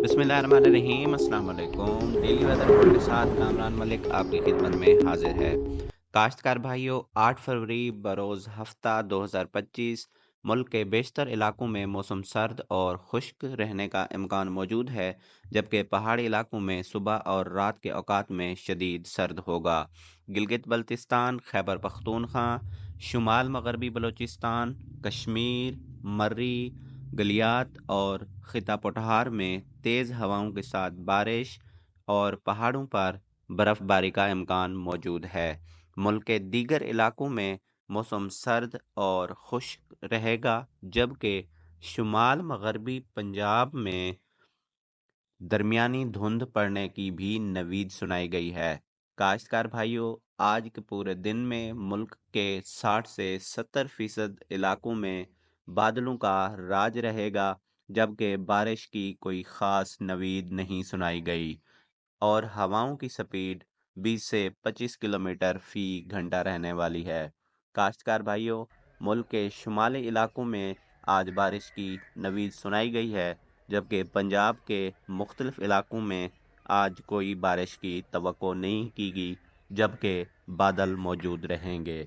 बिस्मिल्लाहिर्रहमानिर्रहीम अस्सलाम वालेकुम। डेली वेदर रिपोर्ट के साथ कामरान मलिक आपकी खिदमत में हाजिर है। काश्तकार भाइयों, 8 फरवरी बरोज़ हफ्ता 2025 मुल्क के बेशतर इलाकों में मौसम सर्द और खुश्क रहने का इम्कान मौजूद है, जबकि पहाड़ी इलाकों में सुबह और रात के औकात में शदीद सर्द होगा। गिलगित बल्तिस्तान, खैबर पख्तूनख्वा, शुमाल मगरबी बलूचिस्तान, कश्मीर, मर्री, गलियात और खिता पठार में तेज़ हवाओं के साथ बारिश और पहाड़ों पर बर्फ़बारी का इम्कान मौजूद है। मुल्क के दीगर इलाकों में मौसम सर्द और खुश्क रहेगा, जबकि शुमाल मगरबी पंजाब में दरमियानी धुंध पड़ने की भी नवीद सुनाई गई है। काश्तकार भाइयों, आज के पूरे दिन में मुल्क के 60 से 70% इलाकों में बादलों का राज रहेगा, जबकि बारिश की कोई ख़ास नवीद नहीं सुनाई गई और हवाओं की स्पीड 20 से 25 किलोमीटर फ़ी घंटा रहने वाली है। काश्तकार भाइयों, मुल्क के शुमाली इलाकों में आज बारिश की नवीद सुनाई गई है, जबकि पंजाब के मुख्तलिफ इलाकों में आज कोई बारिश की तवक्को नहीं की गई, जबकि बादल मौजूद रहेंगे।